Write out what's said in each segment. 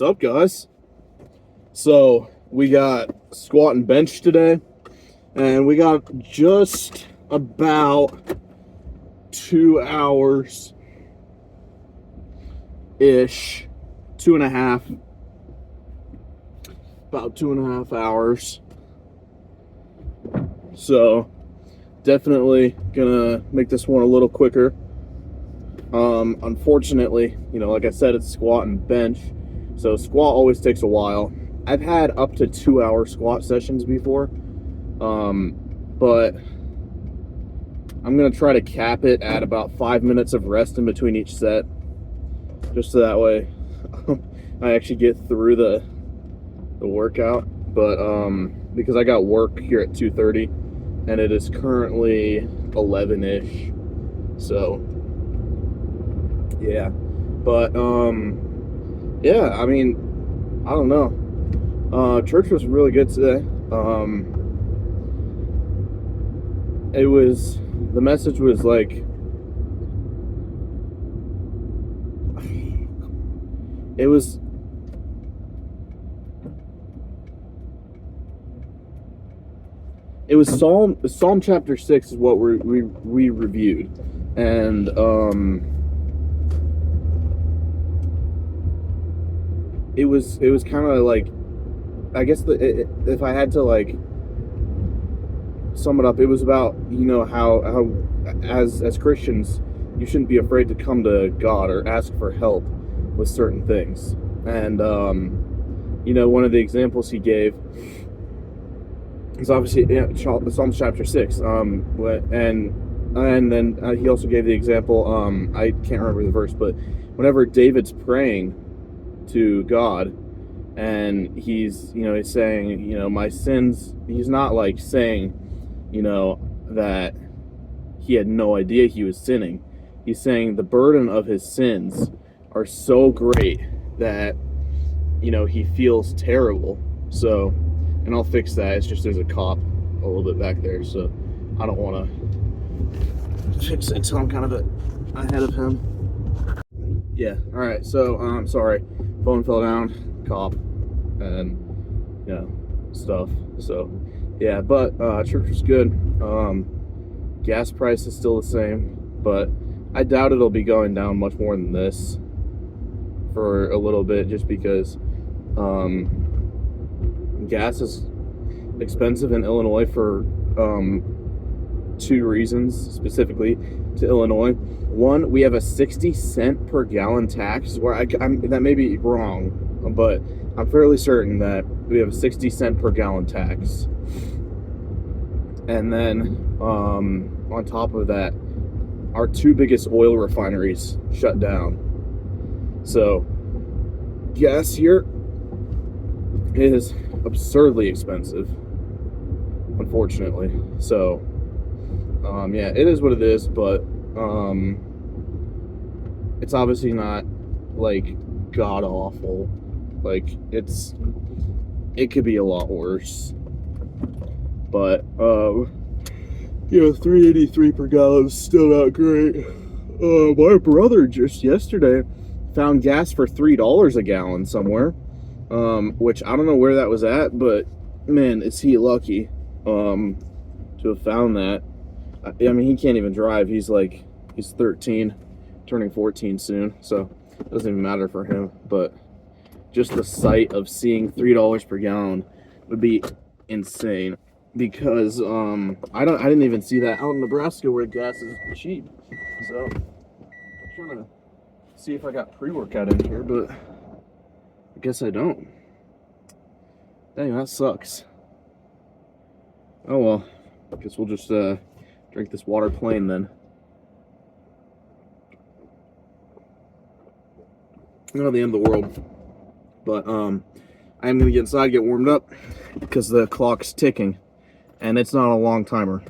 What's up, guys? So we got squat and bench today, and we got just about 2 hours ish, 2.5, about 2.5 hours. So definitely gonna make this one a little quicker. Unfortunately, like I said, it's squat and bench. So squat always takes a while. I've had up to 2-hour squat sessions before. But I'm going to try to cap it at about 5 minutes of rest in between each set. Just so that way I actually get through the workout. But because I got work here at 2:30 and it is currently 11-ish. So yeah. But yeah, I mean, I don't know. Church was really good today. The message was like, it was Psalm chapter 6 is what we reviewed, and it was kind of like, I guess if I had to like sum it up, it was about how as Christians you shouldn't be afraid to come to God or ask for help with certain things. And one of the examples he gave is obviously Psalms chapter 6, and then he also gave the example, I can't remember the verse, but whenever David's praying to God and he's saying, my sins, he's not like saying that he had no idea he was sinning. He's saying the burden of his sins are so great that he feels terrible. So, and I'll fix that. It's just there's a cop a little bit back there, so I don't want to fix it until I'm kind of ahead of him. Yeah. All right. So I'm sorry. Phone fell down. Cop. And stuff. So yeah, but church was good. Gas price is still the same, but I doubt it'll be going down much more than this for a little bit, just because gas is expensive in Illinois for 2 reasons specifically to Illinois. One, we have a 60-cent per gallon tax, where that may be wrong, but I'm fairly certain that we have a 60-cent per gallon tax. And then on top of that, our 2 biggest oil refineries shut down. So gas here is absurdly expensive, unfortunately. So yeah, it is what it is, but it's obviously not like god awful. Like it could be a lot worse. But 3.83 per gallon is still not great. My brother just yesterday found gas for $3 a gallon somewhere, which I don't know where that was at, but man, is he lucky to have found that. I mean, he can't even drive. He's 13, turning 14 soon, so it doesn't even matter for him. But just the sight of seeing $3 per gallon would be insane, because I didn't even see that out in Nebraska where gas is cheap. So I'm trying to see if I got pre-workout in here, but I guess I don't. Dang, that sucks. Oh well, I guess we'll just drink this water plain then. Not the end of the world, but I am gonna get inside, get warmed up, because the clock's ticking, and it's not a long timer.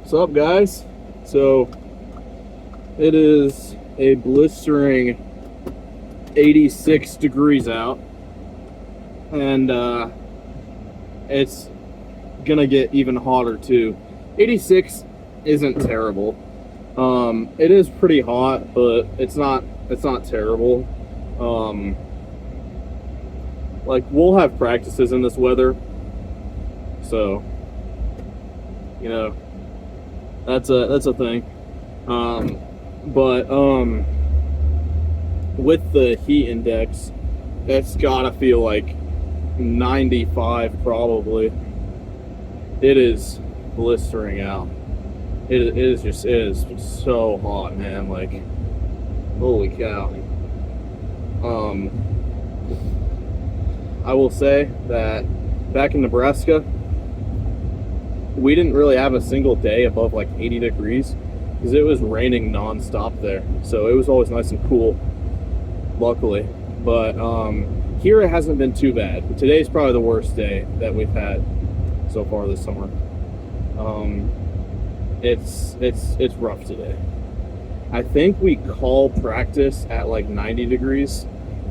What's up, guys? So it is a blistering 86 degrees out, and it's gonna get even hotter too. 86 isn't terrible. It is pretty hot, but it's not terrible. Like, we'll have practices in this weather, so you know that's a thing. But with the heat index, it's gotta feel like 95 probably. It is blistering out. It is so hot, man. Like, holy cow. I will say that back in Nebraska, we didn't really have a single day above like 80 degrees because it was raining nonstop there. So it was always nice and cool, luckily. But here it hasn't been too bad. Today's probably the worst day that we've had so far this summer. It's rough today. I think we call practice at like 90 degrees.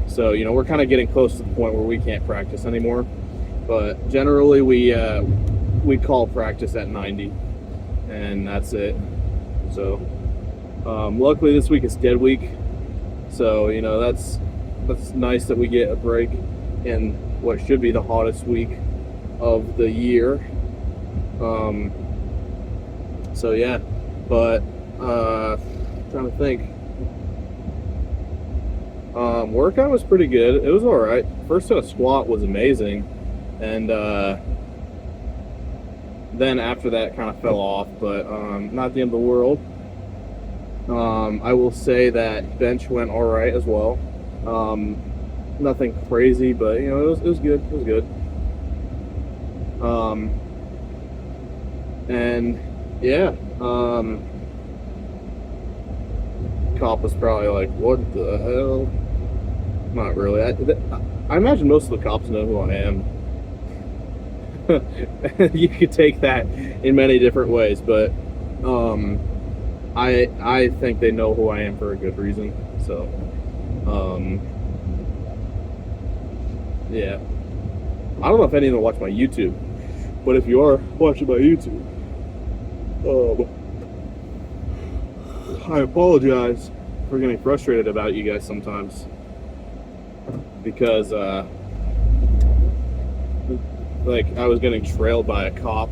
So, you know, we're kind of getting close to the point where we can't practice anymore. But generally we call practice at 90, and that's it. So luckily this week is dead week. So, you know, that's nice that we get a break in what should be the hottest week of the year. So yeah, but trying to think. Workout was pretty good. It was all right. First set of squat was amazing, and then after that kind of fell off, but not the end of the world. I will say that bench went all right as well. Nothing crazy, but you know, it was good. It was good. And yeah, cop was probably like, what the hell? Not really. I imagine most of the cops know who I am. You could take that in many different ways, but I think they know who I am for a good reason. So yeah, I don't know if any of them watch my YouTube, but if you are watching my YouTube, I apologize for getting frustrated about you guys sometimes, because like, I was getting trailed by a cop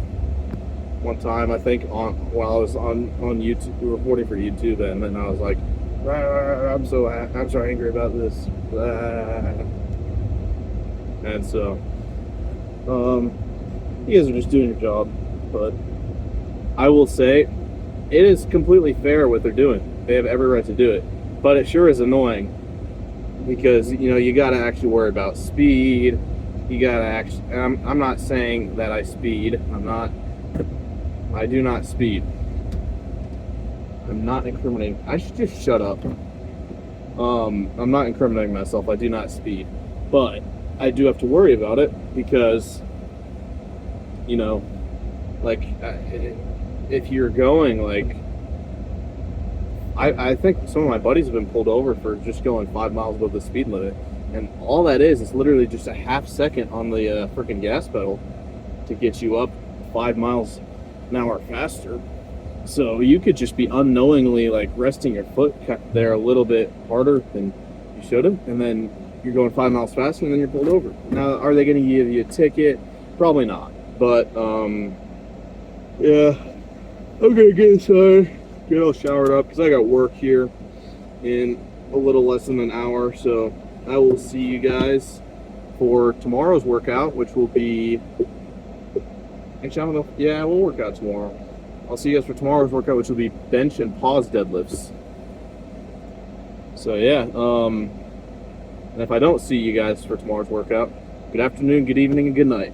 one time, I think, while I was on YouTube, reporting for YouTube, and then I was like, I'm so angry about this, and so you guys are just doing your job. But I will say, it is completely fair what they're doing. They have every right to do it, but it sure is annoying, because, you know, you got to actually worry about speed. You got to actually, I'm not saying that I speed. I do not speed. I'm not incriminating. I should just shut up. I'm not incriminating myself. I do not speed, but I do have to worry about it, because, you know, like, if you're going, like, I think some of my buddies have been pulled over for just going 5 miles above the speed limit, and all that is literally just a half second on the freaking gas pedal to get you up 5 miles an hour faster. So you could just be unknowingly, like, resting your foot there a little bit harder than you should have, and then you're going 5 miles faster, and then you're pulled over. Now, are they going to give you a ticket? Probably not. But yeah, I'm gonna get inside, get all showered up, because I got work here in a little less than an hour. So I will see you guys for tomorrow's workout, which will be, actually, I don't know. Yeah, we'll work out tomorrow. I'll see you guys for tomorrow's workout, which will be bench and pause deadlifts. So yeah, and if I don't see you guys for tomorrow's workout, good afternoon, good evening, and good night.